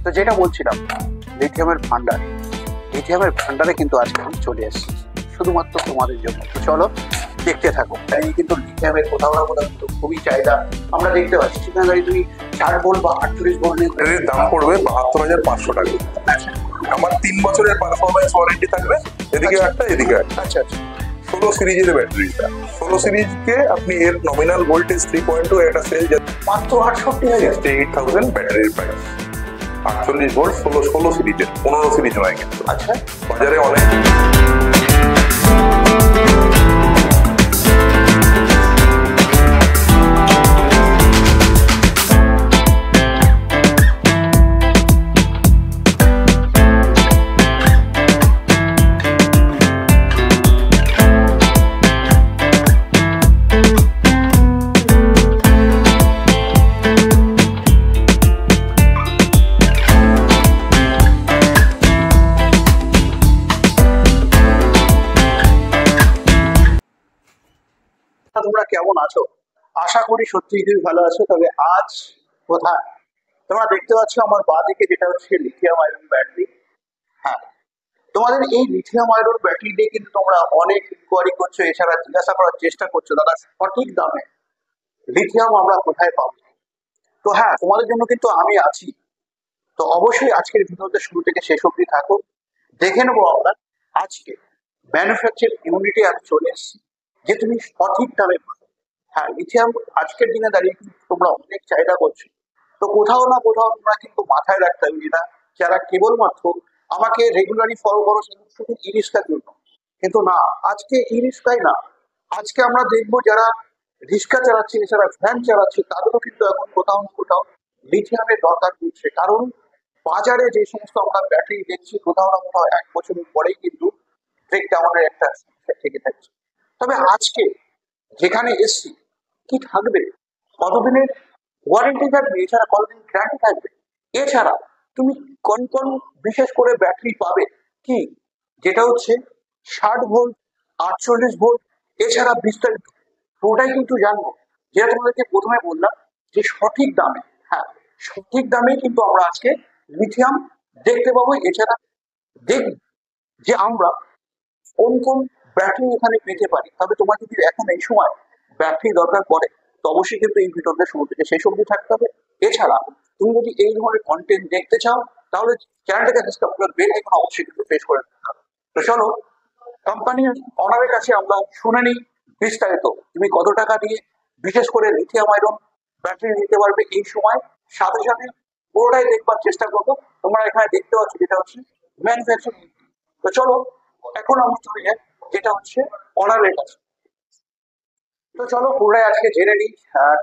তো যেটা বলছিলাম, লিথিয়ামের ভান্ডার, লিথিয়ামের ভান্ডারে কিন্তু আজকে আমি চলে এসেছি শুধুমাত্র তোমাদের জন্য। তো চলো দেখতে থাকো। তাই কিন্তু লিথিয়ামের কোথাও না কোথাও কিন্তু খুবই চাহিদা আমরা দেখতে পাচ্ছি। সেখানে গাড়ি তুমি 60 ভোল্ট বা 48 ভোল্ট এর দাম পড়বে 72,500 টাকা। আমার 3 বছরের পারফরমেন্স ওয়ারেন্টি থাকবে, এদিকে একটা এদিকে একটা। আচ্ছা আচ্ছা, 16 সিরিজের ব্যাটারিটা, 16 সিরিজকে আপনি এর নমিনাল ভোল্টেজ 3.2 একটা সেল মাত্র 68,000, 68,000 ব্যাটারির প্রাইস। 48 ভোল্ট 16 সিরিজের, 15 সিরিজ নয় কিন্তু। আচ্ছা বাজারে অনেক তোমরা কেমন আছো? আশা করি সত্যিই খুবই ভালো আছো। তবে আজ কোথায় তোমরা দেখতে পাচ্ছ আমার বাঁ দিকে, যেটা হচ্ছে লিথিয়াম আয়রন ব্যাটারি। হ্যাঁ, তোমাদের এই লিথিয়াম আয়রন ব্যাটারি দিয়ে কিন্তু তোমরা অনেক ইনকোয়ারি করছো, এছাড়া জিজ্ঞাসা করার চেষ্টা করছো দাদা সঠিক দামে লিথিয়াম আমরা কোথায় পাবো। তো হ্যাঁ, তোমাদের জন্য কিন্তু আমি আছি। তো অবশ্যই আজকের ভিডিওতে শুরু থেকে শেষ অবধি থাকো। দেখে নেবো আমরা আজকে ম্যানুফ্যাকচার ইউনিটে আমি চলে এসেছি, যে তুমি সঠিক দামে পাবে। হ্যাঁ, লিথিয়াম আজকের দিনে দাঁড়িয়ে কিন্তু তোমরা অনেক চাহিদা করছো। তো কোথাও না কোথাও তোমরা কিন্তু মাথায় রাখতে হবে, যেটা যারা কেবলমাত্র আমাকে রেগুলারলি ফলো করো শুধু ই রিক্সার জন্য, কিন্তু না, আজকে ই রিক্সাই না, আজকে আমরা দেখবো যারা রিক্সা চালাচ্ছে, এছাড়া ভ্যান চালাচ্ছে, তাদেরও কিন্তু এখন কোথাও না কোথাও লিথিয়ামের দরকার পড়ছে। কারণ বাজারে যে সমস্ত আমরা ব্যাটারি দেখছি, কোথাও না কোথাও 1 বছরের পরেই কিন্তু ব্রেকডাউনের একটা সমস্যা থেকে থাকছে। তবে আজকে যেখানে এসছি, কি থাকবে, কতদিনের ওয়ারেন্টি থাকবে, এছাড়া কতদিন গ্যারান্টি থাকবে, এছাড়া তুমি কোন কোন বিশেষ করে ব্যাটারি পাবে, কি যেটা হচ্ছে 60 ভোল্ট, 48 ভোল্ট, এছাড়া বিস্তারিত পুরোটাই কিন্তু জানবো। যেটা তোমাদেরকে প্রথমে বললাম যে সঠিক দামে, হ্যাঁ সঠিক দামে কিন্তু আমরা আজকে লিথিয়াম দেখতে পাবো। এছাড়া দেখি যে আমরা কোন কোন ব্যাটারি এখানে পেতে পারি। তবে তোমার যদি এখন এই সময় ব্যাটারি দরকার পড়ে, তো অবশ্যই কিন্তু এই ভিডিওটা শুরু থেকে শেষ অবধি থাকতে হবে। এছাড়া তুমি যদি এই ধরনের কন্টেন্ট দেখতে চাও, তাহলে চ্যানেলটাকে সাবস্ক্রাইব করে বেল আইকন অবশ্যই কিন্তু প্রেস করে রাখতে হবে। তো চলো কোম্পানির অনারের কাছে আমরা শুনে নিই বিস্তারিত, তুমি কত টাকা দিয়ে বিশেষ করে লিথিয়াম আয়রন ব্যাটারি নিতে পারবে এই সময়। সাথে সাথে পুরোটাই দেখবার চেষ্টা করবো। তোমরা এখানে দেখতে পাচ্ছ যেটা হচ্ছে ম্যানুফ্যাকচারিং। তো চলো এখন আমরা চলে যাই যেটা হচ্ছে অনারের কাছে। তো চলো পুরোটাই আজকে জেনে নিই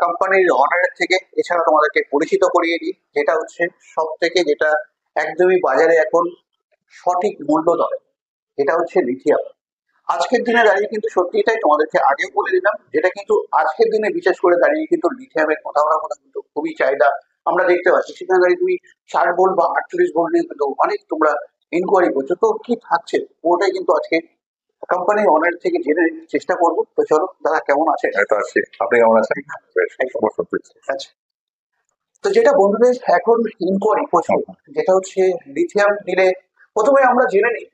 কোম্পানির অনারের থেকে। এছাড়া তোমাদেরকে পরিচিত করিয়ে দিই যেটা হচ্ছে সব থেকে যেটা একদমই বাজারে এখন সঠিক মূল্য ধরে, যেটা হচ্ছে লিথিয়াম। আজকের দিনে দাঁড়িয়ে কিন্তু সত্যি এটাই তোমাদেরকে আগেও বলে দিলাম, যেটা কিন্তু আজকের দিনে বিশেষ করে দাঁড়িয়ে কিন্তু লিথিয়ামের কোথাও না কোথাও কিন্তু খুবই চাহিদা আমরা দেখতে পাচ্ছি। সেখানে দাঁড়িয়ে তুমি 60 ভোল্ট বা 48 ভোল্ট নিয়ে কিন্তু অনেক তোমরা ইনকোয়ারি করছো। তো কি থাকছে পুরোটাই কিন্তু আজকে কোম্পানির অনার থেকে জেনে নিতে চেষ্টা করবো। তো চলো দাদা কেমন আছে? আপনি কেমন আছেন? আচ্ছা, তো যেটা বন্ধুদের এখন ইনকোয়ারি প্রচুর, যেটা হচ্ছে লিথিয়াম নিলে প্রথমে আমরা জেনে নিই,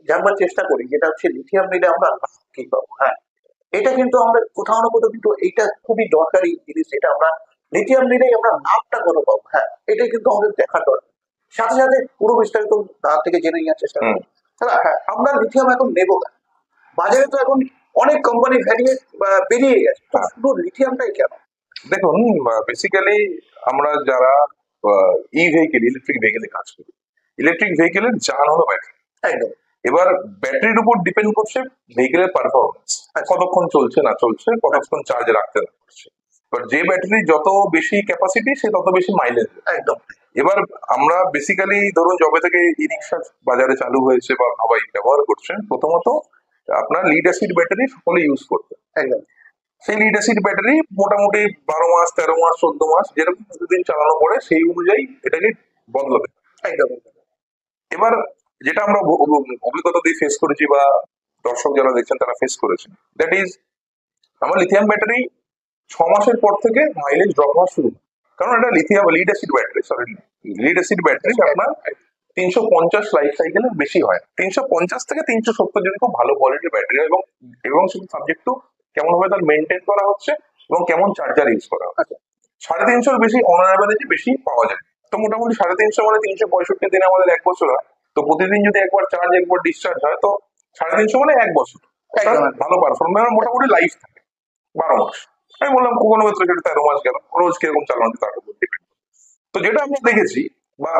জানবার চেষ্টা করি যেটা হচ্ছে লিথিয়াম নিলে আমরা কি পাবো। হ্যাঁ, এটা কিন্তু আমরা কোথাও না কোথাও কিন্তু এইটা খুবই দরকারি জিনিস, যেটা আমরা লিথিয়াম নিলেই আমরা লাভটা কত পাবো। হ্যাঁ, এটাই কিন্তু আমাদের দেখার দরকার। সাথে সাথে পুরো বিস্তারিত তার থেকে জেনে নেওয়ার চেষ্টা করবো। হ্যাঁ, আমরা লিথিয়াম এখন নেবো কেন? বাজারে তো এখন অনেক কোম্পানি ভ্যারিয়েন্ট বেরিয়ে গেছে, তো শুধু লিথিয়ামটাই কেন? দেখুন, বেসিক্যালি আমরা যারা ই ভেহিকেল, ইলেকট্রিক ভেহিকেলে কাজ করি, ইলেকট্রিক ভেহিকেলের জান হলো ব্যাটারি। একদম। এবার ব্যাটারির উপর ডিপেন্ড করছে ভেহিকেলের পারফরমেন্স, কতক্ষণ চলছে না চলছে, কতক্ষণ চার্জে রাখতে পারছে। এবার যে ব্যাটারি যত বেশি ক্যাপাসিটি, সে তত বেশি মাইলেজ। একদম। এবার আমরা বেসিক্যালি ধরুন যবে থেকে ই রিক্সা বাজারে চালু হয়েছে বা সবাই ব্যবহার করছেন, প্রথমত আপনার লিড অ্যাসিড ব্যাটারি সকলে ইউজ করতে। একদম। সেই লিড অ্যাসিড ব্যাটারি মোটামুটি 12 মাস, 13 মাস, 14 মাস যেরকম প্রতিদিন চালানো পড়ে সেই অনুযায়ী এটাকে বদলাবে। একদম। এবার যেটা আমরা অভিজ্ঞতা দিয়ে ফেস করেছি বা দর্শক যারা দেখছেন তারা ফেস করেছেন, দ্যাট ইজ আমার লিথিয়াম ব্যাটারি 6 মাসের পর থেকে মাইলেজ ড্রপ হওয়া শুরু, কারণ এটা lithium lead acid battery, sorry lead acid battery আপনার 350 লাইফ সাইকেলের বেশি হয়, 350 থেকে 370 যদি খুব ভালো কোয়ালিটির ব্যাটারি হয়, এবং এবং শুধু সাবজেক্ট টু কেমন ভাবে তার মেনটেন করা হচ্ছে এবং কেমন চার্জার ইউজ করা হচ্ছে। 350 বেশি অন অ্যাভারেজে বেশি পাওয়া যায়। তো মোটামুটি 350 মানে 365 দিনে আমাদের 1 বছর হয়। তো প্রতিদিন যদি একবার চার্জ একবার ডিসচার্জ হয়, তো 350 মানে 1 বছর ভালো পারফরমেন্স, মোটামুটি লাইফ থাকে 12 মাস। আমি বললাম কোনো ক্ষেত্রে যেটা 13 মাস গেল, রোজ কিরকম চালানো তার উপর ডিপেন্ড। তো যেটা আমরা দেখেছি বা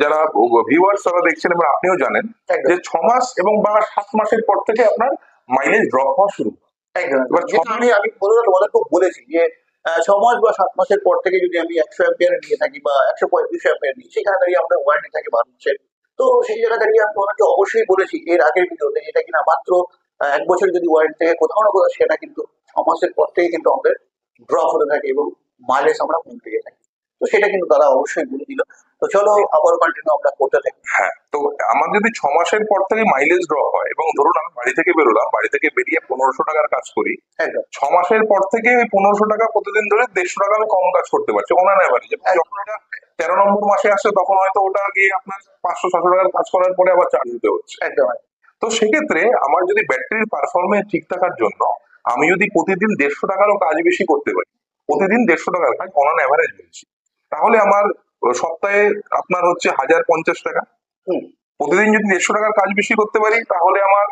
যারা ভিউয়ার্স তারা দেখছেন এবং আপনিও জানেন যে 6 মাস এবং বা 7 মাসের পর থেকে আপনার মাইলেজ ড্রপ হওয়া শুরু। এবার আমি তোমাদেরকে বলেছি যে 6 মাস বা 7 মাসের পর থেকে যদি আমি 100 অ্যাম্পিয়ার নিয়ে থাকি বা 135 অ্যাম্পিয়ার নিই, সেখানে দাঁড়িয়ে আমরা ওয়ারেন্টি থাকে 12 মাসের। তো সেই জায়গা দাঁড়িয়ে আমি তোমাদেরকে অবশ্যই বলেছি এর আগের ভিডিওতে, এটা কিনা মাত্র 1 বছর যদি ওয়ারেন্টি থাকে কোথাও না কোথাও, সেটা কিন্তু 6 মাসের পর থেকে কিন্তু আমাদের ড্রপ হতে থাকে এবং মাইলেজ আমরা কম পেয়ে থাকি। তো সেটা কিন্তু তারা অবশ্যই বলে দিল। তো চলো আবার কন্টিনিউ আমরা করতে থাকি। হ্যাঁ, তো আমার যদি 6 মাসের পর থেকে মাইলেজ ড্রপ হয় এবং ধরুন আমি বাড়ি থেকে বেরোলাম, বাড়ি থেকে বেরিয়ে 1500 টাকার কাজ করি, 6 মাসের পর থেকে ওই 1500 টাকা প্রতিদিন ধরে 150 টাকা আমি কম কাজ করতে পারছি অন অ্যাভারেজ। যখন ওটা 13 নম্বর মাসে আসে তখন হয়তো ওটা গিয়ে আপনার 500-600 টাকার কাজ করার পরে আবার চার্জ দিতে হচ্ছে। একদম। তো সেক্ষেত্রে আমার যদি ব্যাটারির পারফরমেন্স ঠিক থাকার জন্য আমি যদি প্রতিদিন 150 টাকারও কাজ বেশি করতে পারি, প্রতিদিন 150 টাকার কাজ অন অ্যাভারেজ বলছি, তাহলে আমার সপ্তাহে আপনার হচ্ছে 1050 টাকা। প্রতিদিন যদি 150 টাকার কাজ বেশি করতে পারি তাহলে আমার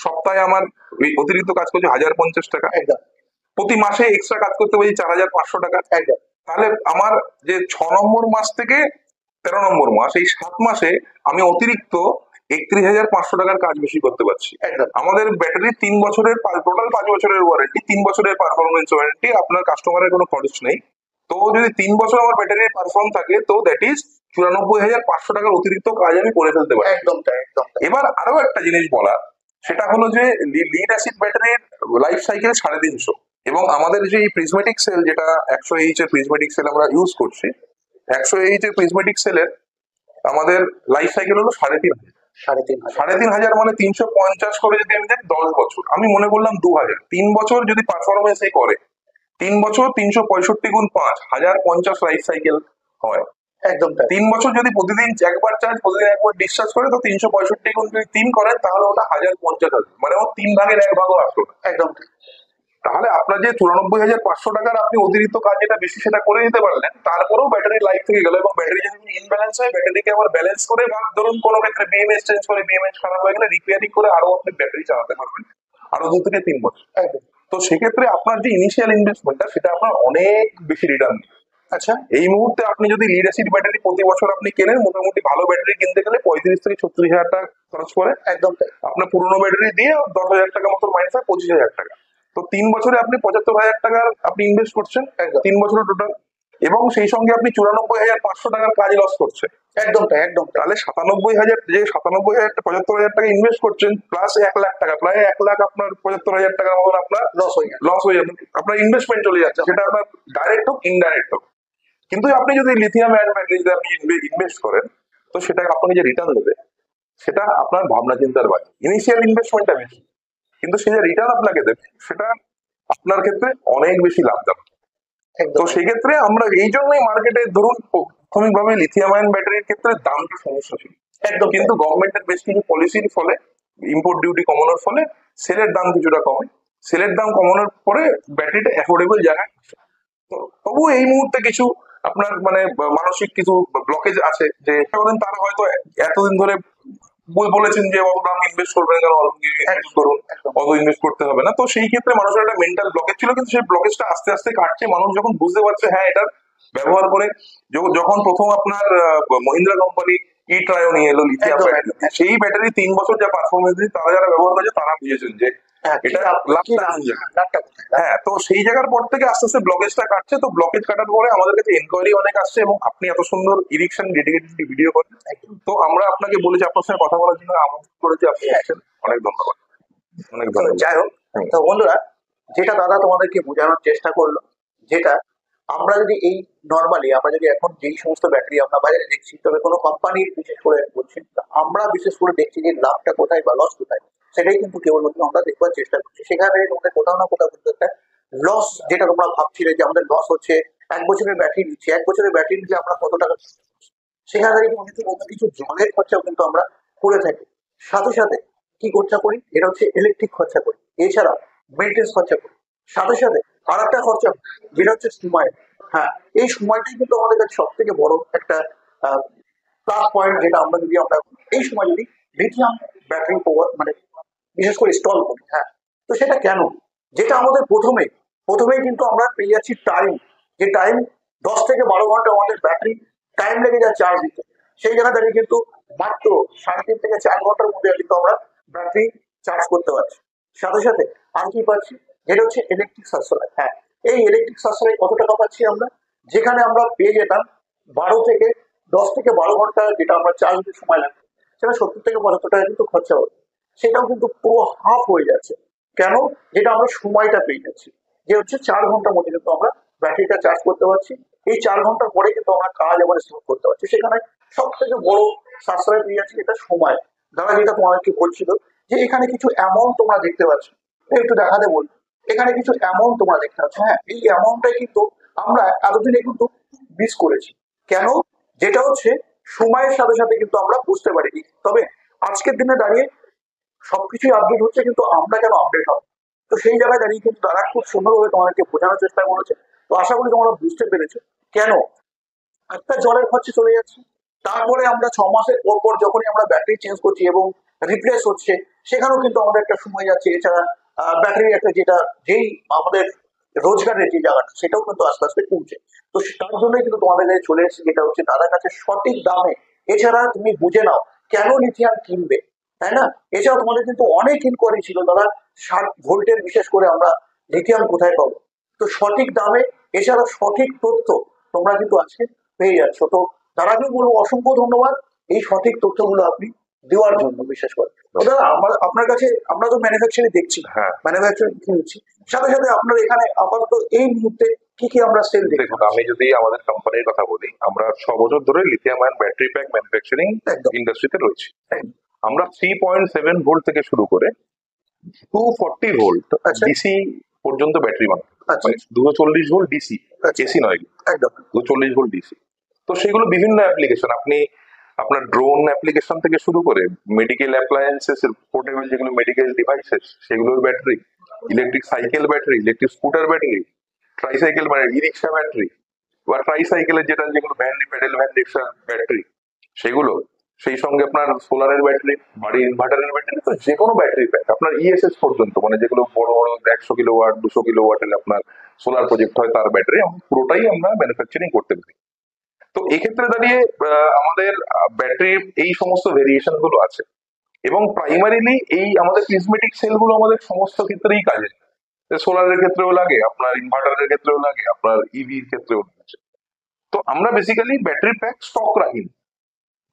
সপ্তাহে আমার ওই অতিরিক্ত কাজ করছে 1050 টাকা। প্রতি মাসে এক্সট্রা কাজ করতে পারি 4500 টাকা। তাহলে আমার যে 6 নম্বর মাস থেকে 13 নম্বর মাস, এই 7 মাসে আমি অতিরিক্ত 31,500 টাকার কাজ বেশি করতে পারছি। আমাদের ব্যাটারি 3 বছরের টোটাল 5 বছরের ওয়ারেন্টি, 3 বছরের পারফরমেন্স ওয়ারেন্টি, আপনার কাস্টমারের কোনো খরচ নেই। তো যদি 3 বছর আমার ব্যাটারির পারফর্ম থাকে, তো দ্যাট ইজ 94,500 টাকার অতিরিক্ত কাজ আমি করে ফেলতে পারি। একদম। এবার আরো একটা জিনিস বলা, সেটা হলো যে লিড অ্যাসিড ব্যাটারির লাইফ সাইকেল 350, এবং আমাদের যে প্রিজমেটিক সেল, যেটা 100 এর প্রিজমেটিক সেল আমরা ইউজ করছি, 100 এর প্রিজমেটিক সেলের আমাদের লাইফ সাইকেল হলো 3,500 মানে 350 করে যদি আমি দেখি 10 বছর, আমি মনে করলাম 2000, 3 বছর যদি পারফরমেন্স করে 3 বছর 365 গুণ 5, 1050 লাইফ সাইকেল হয়। একদম। 3 বছর যদি প্রতিদিন একবার চার্জ প্রতিদিন একবার ডিসচার্জ করে, তো 365 গুণ যদি 3 করেন তাহলে ওটা 1050 আসবে, মানে ও 3 ভাগের 1 ভাগও আসলো। একদম। তাহলে আপনার যে 94,500 টাকার আপনি অতিরিক্ত কাজ যেটা বেশি সেটা করে দিতে পারলেন, তারপরেও ব্যাটারি লাইফ থেকে গেল। এবং ব্যাটারি যদি ইনব্যালেন্স হয়, ব্যাটারিকে আবার ব্যালেন্স করে, বা ধরুন কোনো ক্ষেত্রে বিএমএস চেঞ্জ করে, বিএমএস খারাপ হয়ে গেলে রিপেয়ারিং করে আরো আপনি ব্যাটারি চালাতে পারবেন আরো 2 থেকে 3 বছর। তো সেক্ষেত্রে আপনার যে ইনিশিয়াল ইনভেস্টমেন্টটা, সেটা আপনার অনেক বেশি রিটার্ন। আচ্ছা, এই মুহূর্তে আপনি যদি লিড অ্যাসিড ব্যাটারি প্রতি বছর আপনি কেনেন, মোটামুটি ভালো ব্যাটারি কিনতে গেলে 35 থেকে 36,000 টাকা খরচ করে। একদম। আপনার পুরোনো ব্যাটারি দিয়ে 10,000 টাকা মতো মাইনাস হয় 25,000 টাকা। তো 3 বছরে আপনি 75,000 টাকার আপনি ইনভেস্ট করছেন 3 বছরে টোটাল, এবং সেই সঙ্গে আপনি 94,500 টাকার কাজ লস করছেন। একদম। তাহলে 97,000, যে 97,000 75,000 টাকা ইনভেস্ট করছেন প্লাস 1 লাখ টাকা, প্রায় 1 লাখ আপনার 75,000 টাকার মতন আপনার লস হয়ে যাবে। আপনার ইনভেস্টমেন্ট চলে যাচ্ছে, সেটা আপনার ডাইরেক্ট হোক ইনডাইরেক্ট হোক। কিন্তু আপনি যদি লিথিয়াম আয়ন ব্যাটারিতে আপনি ইনভেস্ট করেন, তো সেটা আপনাকে যে রিটার্ন দেবে সেটা আপনার ভাবনা চিন্তার বাইরে। ইনিশিয়াল ইনভেস্টমেন্টটা বেশি, কিন্তু সে যে রিটার্ন আপনাকে দেবে সেটা আপনার ক্ষেত্রে অনেক বেশি লাভজনক। তো সেই ক্ষেত্রে আমরা এই জন্যই মার্কেটে ধরুন প্রাথমিকভাবে লিথিয়াম আয়ন ব্যাটারির ক্ষেত্রে দামটা সমস্যা ছিল একদম, কিন্তু গভর্নমেন্টের বেশ কিছু পলিসির ফলে, ইম্পোর্ট ডিউটি কমানোর ফলে সেলের দাম কিছুটা কমে। সেলের দাম কমানোর পরে ব্যাটারিটা অ্যাফোর্ডেবল জায়গায়। তো তবুও এই মুহূর্তে কিছু আপনার মানে মানসিক কিছু ব্লকেজ আছে, যে তারা হয়তো এতদিন ধরে বলেছেন যে আপনি ইনভেস্ট করবেন কেন, অল্প ইনভেস্ট করুন, অত ইনভেস্ট করতে হবে না। তো সেই ক্ষেত্রে মানুষের একটা মেন্টাল ব্লকেজ ছিল, কিন্তু সেই ব্লকেজটা আস্তে আস্তে কাটছে। মানুষ যখন বুঝতে পারছে হ্যাঁ এটার ব্যবহার করে, যখন প্রথম আপনার মহিন্দ্রা কোম্পানি ই ট্রায়ো নিয়ে এলো লিথিয়াম ব্যাটারি, সেই ব্যাটারি 3 বছর যা পারফরমেন্স দিয়ে তারা যারা ব্যবহার করেছে তারা বুঝেছেন যে এটা হ্যাঁ। তো সেই জায়গার পর থেকে আস্তে আস্তে ব্লকেজটা কাটছে। তো ব্লকেজ কাটার পরে আমাদের কাছে এনকোয়ারি অনেক আসছে, এবং আপনি এত সুন্দর ইরিকশন ডেডিকেটেড ভিডিও করেন, তো আমরা আপনাকে বলেছি, আপনার সঙ্গে কথা বলার জন্য আমন্ত্রণ করেছি, আপনি আসছেন, অনেক ধন্যবাদ। অনেক ধন্যবাদ। যাই হোক, তো বন্ধুরা, যেটা দাদা তোমাদেরকে বোঝানোর চেষ্টা করলো, যেটা আমরা যদি এই নর্মালি আমরা যদি এখন যেই সমস্ত ব্যাটারি আমরা বাজারে দেখছি, তবে কোনো কোম্পানির বিশেষ করে বলছি, আমরা বিশেষ করে দেখছি যে লাভটা কোথায় বা লস কোথায়, সেটাই কিন্তু কেবলমাত্র আমরা দেখবার চেষ্টা করছি। সেখানে তোমাদের কোথাও না কোথাও কিন্তু একটা লস, যেটা তোমরা ভাবছিলে যে আমাদের লস হচ্ছে 1 বছরের ব্যাটারি নিচ্ছি, 1 বছরের ব্যাটারি নিলে আমরা কত টাকা, সেখানে দাঁড়িয়ে কিন্তু অন্য কিছু জলের খরচাও কিন্তু আমরা করে থাকি। সাথে সাথে কি খরচা করি, এটা হচ্ছে ইলেকট্রিক খরচা করি, এছাড়া মেনটেন্স খরচা করি, সাথে সাথে আর একটা খরচা যেটা হচ্ছে সময়। হ্যাঁ, এই সময়টাই কিন্তু আমাদের কাছে সব থেকে বড় একটা প্লাস পয়েন্ট, যেটা আমরা এই সময় যদি লিথিয়াম ব্যাটারি পাওয়ার মানে বিশেষ করে স্টল করি। হ্যাঁ, তো সেটা কেন, যেটা আমাদের প্রথমেই কিন্তু আমরা পেয়ে যাচ্ছি টাইম, যে টাইম 10 থেকে 12 ঘন্টা আমাদের ব্যাটারি টাইম লেগে যায় চার্জ দিতে। সেই জায়গায় দাঁড়িয়ে কিন্তু মাত্র 3.5 থেকে 4 ঘন্টার মধ্যে কিন্তু আমরা ব্যাটারি চার্জ করতে পারছি। সাথে সাথে আর কি পাচ্ছি, যেটা হচ্ছে ইলেকট্রিক সাশ্রয়। হ্যাঁ, এই ইলেকট্রিক সাশ্রয় কত টাকা পাচ্ছি আমরা, যেখানে আমরা পেয়ে যেতাম 10 থেকে 12 ঘন্টা যেটা আমরা চার্জ দিতে সময় লাগতো, সেটা 70 থেকে 75 টাকা কিন্তু খরচা হতো। সেটাও কিন্তু পুরো হাফ হয়ে যাচ্ছে। কেন, যেটা আমরা সময়টা পেয়ে যাচ্ছি, যে হচ্ছে 4 ঘন্টার মধ্যে কিন্তু আমরা ব্যাটারিটা চার্জ করতে পারছি। এই 4 ঘন্টার পরে কিন্তু আমরা কাজ আবার স্টার্ট করতে পারছি। সেখানে সব থেকে বড় সাশ্রয় পেয়ে যাচ্ছি, এটা সময়। দাদা যেটা তোমাদেরকে বলছিল, যে এখানে কিছু অ্যামাউন্ট তোমরা দেখতে পাচ্ছ, একটু দেখাতে বলবো। এখানে কিছু অ্যামাউন্ট তোমরা দেখতে পাচ্ছ। হ্যাঁ, এই অ্যামাউন্টটাই কিন্তু আমরা এতদিনে কিন্তু মিস করেছি। কেন, যেটা হচ্ছে সময়ের সাথে সাথে কিন্তু আমরা বুঝতে পারিনি। তবে আজকের দিনে দাঁড়িয়ে সবকিছুই আপডেট হচ্ছে, কিন্তু আমরা কেন আপডেট হব। তো সেই জায়গায় দাঁড়িয়ে কিন্তু তারা খুব সুন্দরভাবে তোমাদেরকে বোঝানোর চেষ্টা করেছে। তো আশা করি তোমরা বুঝতে পেরেছো কেন একটা জলের খরচা চলে যাচ্ছে। তারপরে আমরা 6 মাসের পর পর যখনই আমরা ব্যাটারি চেঞ্জ করছি এবং রিপ্লেস হচ্ছে, সেখানেও কিন্তু আমাদের একটা সময় যাচ্ছে। এছাড়া ব্যাটারির একটা যেটা যেই আমাদের রোজগারের যে জায়গাটা, সেটাও কিন্তু আস্তে আস্তে কমছে। তো তার জন্যই কিন্তু তোমাদের কাছে চলে এসেছে, যেটা হচ্ছে তাদের কাছে সঠিক দামে। এছাড়া তুমি বুঝে নাও কেন লিথিয়াম কিনবে, তাই না? এছাড়া তোমাদের কিন্তু অনেক ইনকোয়ারি ছিল দাদা, 60 ভোল্টের বিশেষ করে আমরা লিথিয়াম কোথায় পাবো। তো সঠিক দামে, এছাড়া সঠিক তথ্য তোমরা কিন্তু আজকে পেয়ে যাচ্ছ। তো তার আগেও বলবো অসংখ্য ধন্যবাদ এই সঠিক তথ্যগুলো আপনি দেওয়ার জন্য, বিশেষ করে। তো দাদা আপনার কাছে আমরা তো ম্যানুফ্যাকচারিং দেখছি, হ্যাঁ, ম্যানুফ্যাকচারিং কিনছি, সাথে সাথে আপনার এখানে আপাতত এই মুহূর্তে কি কি আমরা সেল দেখতে দেখুন আমি যদি আমাদের কোম্পানির কথা বলি, আমরা 6 বছর ধরে lithium ion battery pack manufacturing একদম ইন্ডাস্ট্রিতে রয়েছি। একদম। আমরা 3.7 ভোল্ট থেকে শুরু করে 240 ভোল্ট আচ্ছা ডিসি পর্যন্ত ব্যাটারি বানাই। আচ্ছা মানে 240 ভোল্ট ডিসি, আচ্ছা এসি নয়, একদম 240 ভোল্ট ডিসি। তো সেগুলো বিভিন্ন অ্যাপ্লিকেশন, আপনি আপনার ড্রোন অ্যাপ্লিকেশন থেকে শুরু করে মেডিকেল অ্যাপ্লায়েন্সেস, পোর্টেবল যেগুলো মেডিকেল ডিভাইসেস সেগুলোর battery, electric cycle battery, electric scooter battery, tricycle মানে ই রিক্সা ব্যাটারি, বা ট্রাইসাইকেলের যেগুলো van, pedal van rickshaw battery সেগুলো, সেই সঙ্গে আপনার সোলারের ব্যাটারি, বাড়ির ইনভার্টারের ব্যাটারি, তো যে কোনো ব্যাটারি প্যাক আপনার ইএসএস পর্যন্ত, মানে যেগুলো বড় বড় 100 কিলোওয়াট 200 কিলোওয়াটের আপনার সোলার প্রজেক্ট হয় তার ব্যাটারি পুরোটাই আমরা ম্যানুফ্যাকচারিং করতে পারি। তো এক্ষেত্রে দাঁড়িয়ে আমাদের ব্যাটারির এই সমস্ত ভেরিয়েশন গুলো আছে, এবং প্রাইমারিলি এই আমাদের প্রিজমেটিক সেল গুলো আমাদের সমস্ত ক্ষেত্রেই কাজে, সোলারের ক্ষেত্রেও লাগে, আপনার ইনভার্টারের ক্ষেত্রেও লাগে, আপনার ইভির ক্ষেত্রেও লাগে। তো আমরা বেসিক্যালি ব্যাটারি প্যাক স্টক রাখি না।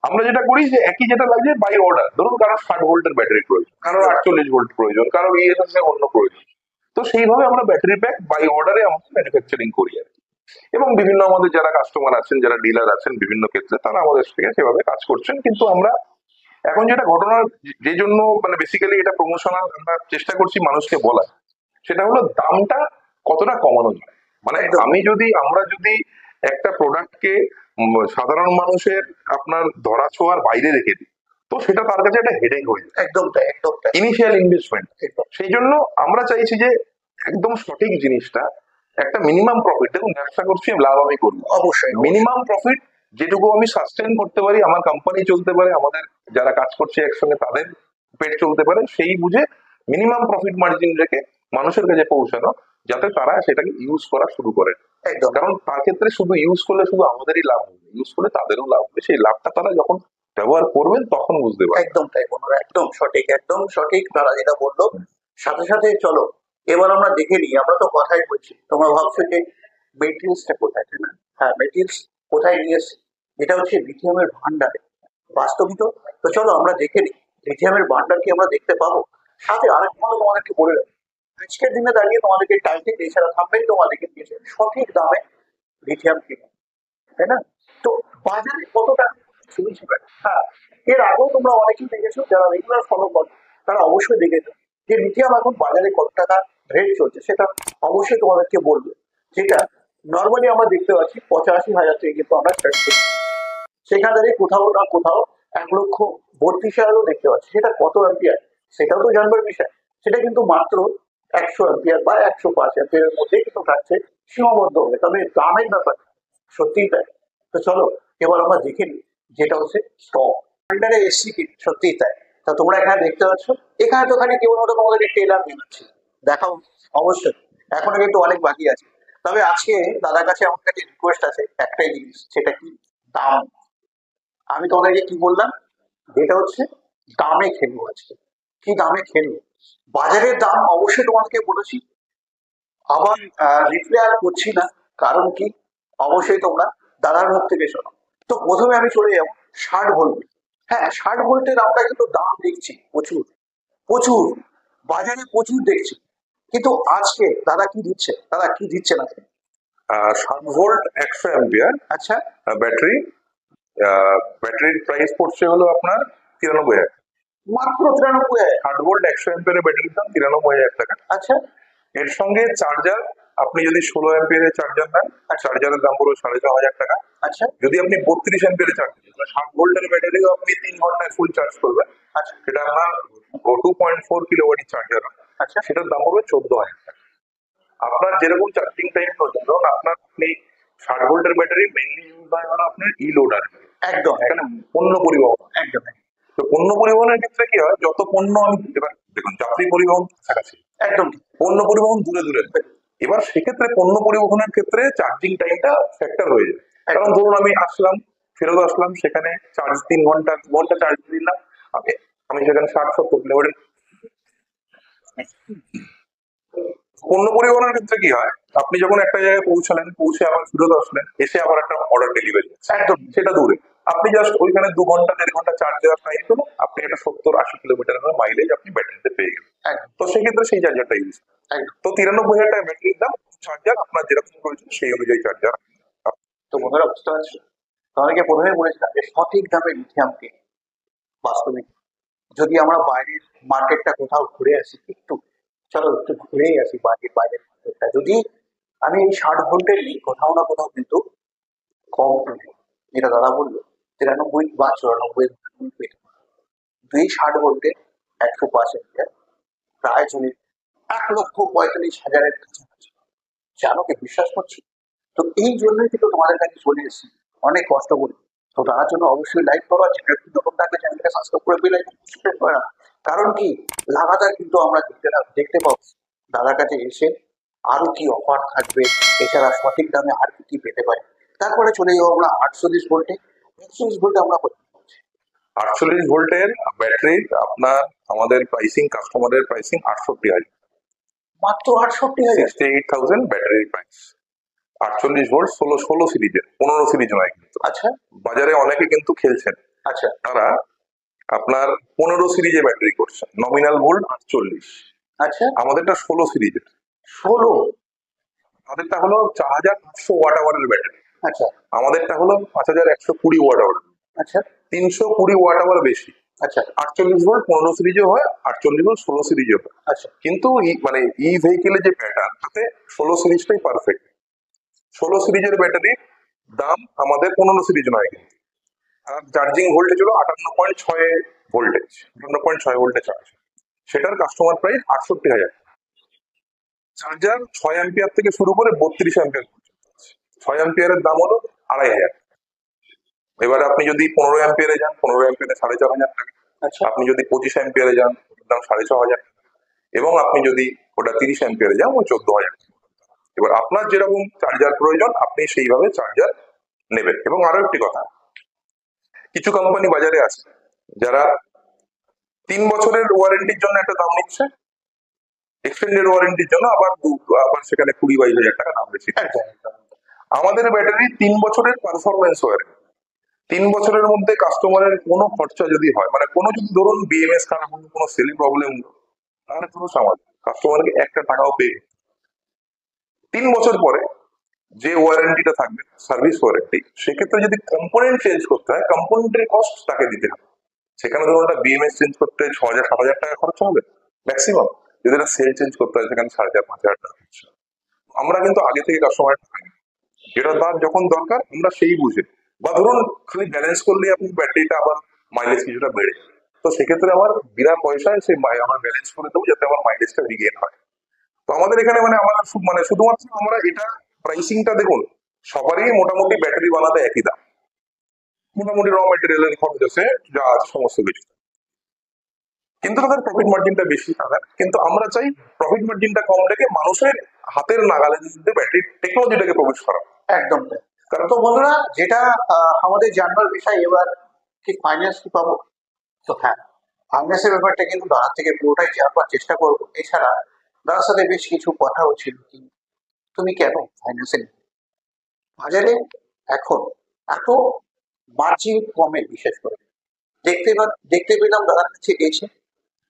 আমরা যেটা করি যে একই যেটা লাগে বাই অর্ডার, ধরুন কারো 60 ভোল্টের ব্যাটারি প্রয়োজন, কারো 48 ভোল্ট প্রয়োজন, কারো ইএসএস এ অন্য প্রয়োজন। তো সেইভাবে আমরা ব্যাটারি প্যাক বাই অর্ডারে আমরা ম্যানুফ্যাকচারিং করি আর কি। এবং বিভিন্ন আমাদের যারা কাস্টমার আছেন, যারা ডিলার আছেন বিভিন্ন ক্ষেত্রে, তারা আমাদের থেকে সেভাবে কাজ করছেন। কিন্তু আমরা এখন যেটা ঘটনা, যে জন্য মানে বেসিক্যালি এটা প্রমোশনাল আমরা চেষ্টা করছি মানুষকে বলা, সেটা হলো দামটা কতটা কমানো যায়। মানে একদম আমরা যদি একটা প্রোডাক্টকে সাধারণ মানুষের আপনার ধরা ছোঁয়ার বাইরে রেখে দিই, তো সেটা তার কাছে একটা হেডেক হয়ে যায়, একদম তাই একদম তাই ইনিশিয়াল ইনভেস্টমেন্ট। একদম সেই জন্য আমরা চাইছি যে একদম সঠিক জিনিসটা, একটা মিনিমাম প্রফিট। দেখুন ব্যবসা করছি, লাভ আমি করবো, অবশ্যই মিনিমাম প্রফিট যেটুকু আমি সাস্টেন করতে পারি, আমার কোম্পানি চলতে পারে, আমাদের যারা কাজ করছে একসঙ্গে তাদের পেট চলতে পারে, সেই বুঝে মিনিমাম প্রফিট মার্জিন রেখে মানুষের কাছে পৌঁছানো, যাতে তারা সেটাকে ইউজ করা শুরু করে। একদম কারণ তার ক্ষেত্রে শুধু ইউজ করলে শুধু আমাদেরই লাভ হবে, ইউজ করলে তাদেরও লাভ হবে। সেই লাভটা তারা যখন ব্যবহার করবেন তখন বুঝতে পারবে। একদম তাই বন্ধুরা, একদম সঠিক তারা যেটা বললো। সাথে সাথে চলো এবার আমরা দেখে নিই, আমরা তো কথাই বলছি, তোমরা ভাবছো যে মেটেরিয়ালসটা কোথায়, তাই না? হ্যাঁ, মেটেরিয়ালস কোথায় নিয়ে এসছে, এটা হচ্ছে লিথিয়ামের ভান্ডারে, বাস্তবিত। তো চলো আমরা দেখে নিই লিথিয়ামের ভান্ডার কি আমরা দেখতে পাবো। সাথে আরেক কথা তোমাদেরকে বলে রাখি, আজকের দিনে দাঁড়িয়ে তোমাদেরকে টাইটেল এছাড়া থাম্বনেল তোমাদেরকে দিয়েছে সঠিক দামে লিথিয়াম কিনে, তাই না? তো বাজারে কতটা চলছে ব্যাপার? হ্যাঁ, এর আগেও তোমরা অনেকেই দেখেছো, যারা রেগুলার ফলো করো তারা অবশ্যই দেখেছো যে লিথিয়াম এখন বাজারে কত টাকা রেট চলছে, সেটা অবশ্যই তোমাদেরকে বলবো। যেটা নর্মালি আমরা দেখতে পাচ্ছি 85,000 থেকে কিন্তু আমরা স্টার্ট করি। সেখানে দাঁড়িয়ে কোথাও না কোথাও 1,32,000 দেখতে পাচ্ছি। সেটা কত অ্যাম্পিয়ার সেটাও তো জানবার বিষয়। সেটা কিন্তু মাত্র 100 অ্যাম্পিয়ার বা 105 অ্যাম্পিয়ারের মধ্যে কিন্তু থাকছে, সীমাবদ্ধ হবে। তবে দামের ব্যাপার সত্যিই তাই। তো চলো এবার আমরা দেখে নিই যেটা হচ্ছে স্টক আন্ডারে এসছি কি সত্যিই তাই। তা তোমরা এখানে দেখতে পাচ্ছ, এখানে তো খালি কেবলমাত্র তোমাদেরকে টেলার দেখাচ্ছি, দেখাও অবশ্যই, এখনো কিন্তু অনেক বাকি আছে। তবে আজকে দাদার কাছে আমার কাছে রিকোয়েস্ট আছে একটাই জিনিস, সেটা কি দাম। আমি তোমাদেরকে কি বললাম, যেটা হচ্ছে দামে খেলবো আজকে। কি দামে খেলবো, বাজারের দাম অবশ্যই তোমাদেরকে বলেছি, আবার রিপ্লে আর করছি না। কারণ কি, অবশ্যই তোমরা দাদার মুখ থেকে শোনো। তো প্রথমে আমি চলে যাবো 60 ভোল্ট। হ্যাঁ, 60 ভোল্টের আমরা কিন্তু দাম দেখছি প্রচুর প্রচুর, বাজারে প্রচুর দেখছি। কিন্তু আজকে দাদা কি দিচ্ছে, দাদা কি দিচ্ছে না? 60 ভোল্ট 100 অ্যাম্পিয়ার আচ্ছা, ব্যাটারি, ব্যাটারির প্রাইস পড়ছে হলো আপনার 93,000। মাত্র 93,000। 60 ভোল্ট 100 অ্যাম্পিয়ারের ব্যাটারির দাম 93,000 টাকা। আচ্ছা, এর সঙ্গে চার্জার, আপনি যদি 16 অ্যাম্পিয়ারের চার্জার নেন, চার্জারের দাম পড়বে 6,500 টাকা। আচ্ছা, যদি আপনি 32 অ্যাম্পিয়ারের চার্জার, 60 ভোল্টের ব্যাটারিও আপনি 3 ঘন্টায় ফুল চার্জ করবেন, আচ্ছা, সেটা আপনার 2.4 কিলোওয়াট চার্জার, আচ্ছা, সেটার দাম পড়বে 14,000 টাকা। আপনার যেরকম চার্জিং টাইম প্রয়োজন, ধরুন আপনি 60 ভোল্টের ব্যাটারি মেইনলি ইউজ হয় হলো আপনার ই লোডার, একদম এখানে পণ্য পরিবহন। একদম তো পণ্য পরিবহনের ক্ষেত্রে কি হয়, যত পণ্য আমি, এবার দেখুন যাত্রী পরিবহন কাছাকাছি, একদম পণ্য পরিবহন দূরে দূরে। এবার সেক্ষেত্রে পণ্য পরিবহনের ক্ষেত্রে চার্জিং টাইমটা ফ্যাক্টর হয়ে যায়। কারণ ধরুন আমি আসলাম, ফেরত আসলাম, সেখানে চার্জ 3 ঘন্টা চার্জ দিলাম, আমি আমি সেখানে 60-70 কিলোমিটার। পণ্য পরিবহনের ক্ষেত্রে কি হয়, আপনি যখন একটা জায়গায় পৌঁছালেন, পৌঁছে আবার ফেরত আসলেন, এসে আবার একটা অর্ডার ডেলিভারি, একদম সেটা দূরে, আপনি জাস্ট ওইখানে 2 ঘন্টা 1.5 ঘন্টা চার্জ দেওয়ার টাইম হলো, আপনি একটা 70-80 কিলোমিটারের মাইলেজ আপনি ব্যাটারিতে পেয়ে গেলেন। একদম তো সেক্ষেত্রে সেই চার্জারটা ইউজ, একদম। তো 93,000 টাকা ব্যাটারির দাম, চার্জার আপনার যেরকম প্রয়োজন সেই অনুযায়ী চার্জার। তো বন্ধুরা বুঝতে পারছো, তোমাদেরকে প্রথমে বলেছিলাম যে সঠিক দামে লিথিয়ামকে বাস্তবিক, যদি আমরা বাইরের মার্কেটটা কোথাও ঘুরে আসি একটু, চলো একটু ঘুরেই আসি বাইরের বাইরের মার্কেটটা, যদি আমি এই 60 ভোল্টের নিই, কোথাও না কোথাও কিন্তু কম নেই। যেটা দাদা বললো 93 বা 94 পেতে পারো। দুই 60 ভোল্টের 105 অ্যাম্পিয়ার প্রায় চলে 1,45,000-এর কাছাকাছি। জানো কি, বিশ্বাস করছি। তো এই জন্যই কিন্তু তোমাদের কাছে চলে এসেছি অনেক কষ্ট করে। তো তার জন্য অবশ্যই লাইক করো, আর চ্যানেল যখন থাকলে চ্যানেলটা সাবস্ক্রাইব করে বেল আইকন প্রেস করে রাখো। কারণ কি, লাগাতার কিন্তু আমরা দেখতে পাবো দাদার কাছে এসে আরো কি অফার থাকবে, এছাড়া সঠিক দামে আর কি কি পেতে পারি। তারপরে চলে যাবো আমরা 48 ভোল্টে। 48 ভোল্টে আমরা 48 ভোল্টের ব্যাটারি আপনার, আমাদের প্রাইসিং, কাস্টমারের প্রাইসিং 68,000, মাত্র 68,000। 68,000 ব্যাটারির প্রাইস। 48 ভোল্ট 16 সিরিজের, 15 সিরিজ নয় কিন্তু। আচ্ছা বাজারে অনেকে কিন্তু খেলছেন, আচ্ছা তারা আপনার 15 সিরিজে ব্যাটারি করছে, নমিনাল ভোল্ট 48, আচ্ছা, আমাদেরটা 16 সিরিজের। 16। আমাদেরটা হলো 4,500 ওয়াট আওয়ারের ব্যাটারি, আচ্ছা আমাদেরটা হলো 5,120 ওয়াট আওয়ার, আচ্ছা 320 ওয়াট আওয়ার বেশি। আচ্ছা 48 ভোল্ট 15 সিরিজে হয়, 48 ভোল্ট 16 সিরিজে হয়। আচ্ছা কিন্তু মানে ই ভেহিকেলের যে প্যাটার্ন, তাতে 16 সিরিজটাই পারফেক্ট। 16 সিরিজের ব্যাটারির দাম আমাদের 15 সিরিজ নয় কিন্তু। আর চার্জিং ভোল্টেজ হলো 58.6 ভোল্টেজ, 58.6 ভোল্টে চার্জ, সেটার কাস্টমার প্রাইস 68,000। চার্জার 6 অ্যাম্পিয়ার থেকে শুরু করে 32 অ্যাম্পিয়ার পর্যন্ত আছে। 6 অ্যাম্পিয়ারের দাম হলো 2,500। এবার আপনি যদি 15 অ্যাম্পিয়ারে যান, 15 অ্যাম্পিয়ারে 4,500 টাকা। আচ্ছা আপনি যদি 25 অ্যাম্পিয়ারে যান, ওটার দাম 6,500 টাকা। এবং আপনি যদি ওটা 30 অ্যাম্পিয়ারে যান, ওই 14,000 টাকা। এবার আপনার যেরকম চার্জার প্রয়োজন, আপনি সেইভাবে চার্জার নেবেন। এবং আরো একটি কথা, কিছু কোম্পানি বাজারে আছে যারা 3 বছরের ওয়ারেন্টির জন্য একটা দাম নিচ্ছে, এক্সটেন্ডেড ওয়ারেন্টির জন্য আবার সেখানে 20-22 হাজার টাকা দাম বেশি। একদম একদম। আমাদের ব্যাটারি 3 বছরের পারফরমেন্স ওয়ারেন্টি। 3 বছরের মধ্যে কাস্টমারের কোনো খরচা যদি হয়, মানে কোনো যদি ধরুন বিএমএস খারাপ হলো, কোনো সেলিং প্রবলেম, তাহলে কোনো সামাল কাস্টমারকে একটা টাকাও পেয়ে 3 বছর পরে যে ওয়ারেন্টিটা থাকবে, সার্ভিস ওয়ারেন্টি, সেক্ষেত্রে যদি কম্পোনেন্ট চেঞ্জ করতে হয়, কম্পোনেন্টের কস্ট তাকে দিতে হবে। সেখানে ধরুন একটা বিএমএস চেঞ্জ করতে 6,000-7,000 টাকা খরচা হবে ম্যাক্সিমাম। যদি একটা সেল চেঞ্জ করতে হয়, সেখানে 4,500-5,000 টাকা খরচা হবে। আমরা কিন্তু আগে থেকে কাস্টমার যেটা তার যখন দরকার, আমরা সেই বুঝে বা ধরুন খালি ব্যালেন্স করলে আপনি ব্যাটারিটা আবার মাইলেজ কিছুটা বেড়ে যাবে। তো সেক্ষেত্রে আমার বিনা পয়সায় সেই আমার ব্যালেন্স করে দেবো যাতে আমার মাইলেজটা রিগেন হয়। তো আমাদের এখানে মানে আমার মানে শুধুমাত্র আমরা এটা প্রাইসিংটা দেখুন, সবারই মোটামুটি ব্যাটারি বানাতে একই দাম, মোটামুটি র মেটেরিয়ালের খরচ আছে যা আছে সমস্ত কিছু, কিন্তু তাদের প্রফিট মার্জিনটা বেশি তাদের। কিন্তু আমরা চাই প্রফিট মার্জিনটা কম রেখে মানুষের হাতের নাগালের মধ্যে ব্যাটারি টেকনোলজিটাকে প্রবেশ করা। একদম তাই। তো বন্ধুরা, যেটা আমাদের জানবার বিষয়, এবার কি ফাইন্যান্স কি পাবো? তো হ্যাঁ, ফাইন্যান্সের ব্যাপারটা কিন্তু দাদার থেকে পুরোটাই জানবার চেষ্টা করবো। এছাড়া দাদার সাথে বেশ কিছু কথাও ছিল, কি তুমি কেন ফাইন্যান্সে বাজারে এখন এত মার্জিন কমে, বিশেষ করে দেখতে পেলাম দাদার কাছে এসে,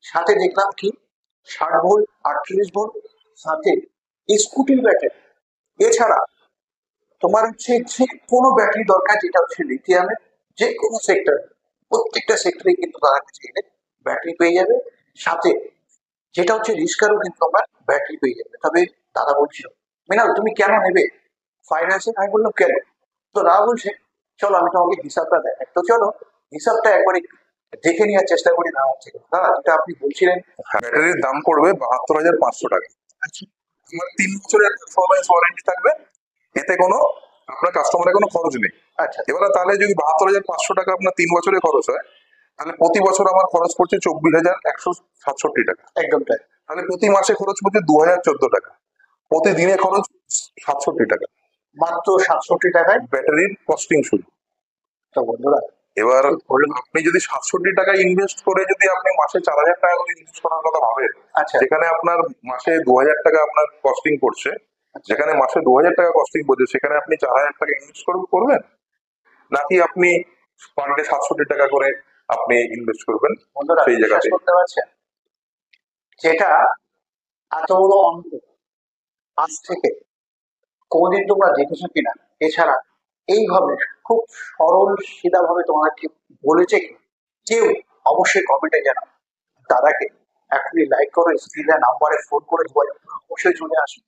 সাথে দেখলাম কি 60 ভোল্ট, 38 ভোল্ট, সাথে স্কুটির ব্যাটারি। এছাড়া তোমার হচ্ছে যে কোনো ব্যাটারি দরকার, যেটা হচ্ছে লিথিয়ামের, যে কোনো সেক্টর, প্রত্যেকটা সেক্টরে কিন্তু তার কাছে গেলে ব্যাটারি পেয়ে যাবে। সাথে যেটা হচ্ছে রিস্কারও কিন্তু আমার ব্যাটারি পেয়ে যাবে। তবে দাদা বলছিল, মৃণাল তুমি কেন নেবে ফাইন্যান্সে? আমি বললাম কেন? তো দাদা বলছে, চলো আমি তোমাকে হিসাবটা দেখাই। তো চলো হিসাবটা একবার একটু দেখে নেওয়ার চেষ্টা করি না থেকে। দাদা যেটা আপনি বলছিলেন, ব্যাটারির দাম পড়বে 72,500 টাকা। আমার 3 বছরের পারফরমেন্স ওয়ারেন্টি থাকবে, এতে কোনো আপনার কাস্টমারের কোনো খরচ নেই। আচ্ছা এবারে তাহলে যদি 72,500 টাকা আপনার 3 বছরে খরচ হয়, তাহলে প্রতি বছর আমার খরচ পড়ছে 24,167 টাকা। একদম তাই। তাহলে প্রতি মাসে খরচ পড়ছে 2,014 টাকা, প্রতিদিনে খরচ 67 টাকা, মাত্র 67 টাকায় ব্যাটারির কস্টিং শুরু। তো বন্ধুরা, এবার আপনি যদি 67 টাকা ইনভেস্ট করে যদি আপনি মাসে 4,000 টাকা করে ইনভেস্ট করার কথা ভাবেন, আচ্ছা যেখানে আপনার মাসে 2,000 টাকা আপনার কস্টিং পড়ছে, যেখানে মাসে 2,000 টাকা কস্টিং পড়ছে, সেখানে আপনি 4,000 টাকা ইনভেস্ট করবেন, নাকি আপনি পার ডে 67 টাকা করে আপনি ইনভেস্ট করবেন বন্ধুরা, সেই বিশ্বাস জায়গাতে? করতে পারছেন যেটা এত বড় অঙ্ক আজ থেকে কোনদিন তোমরা দেখেছো কিনা? এছাড়া এইভাবে খুব সরল সিধা ভাবে তোমাদেরকে বলেছে কি কেউ? অবশ্যই কমেন্টে জানাও। দাদাকে এখনই লাইক করো, স্ক্রিনে নাম্বারে ফোন করে যোগাযোগ করো, অবশ্যই চলে আসো।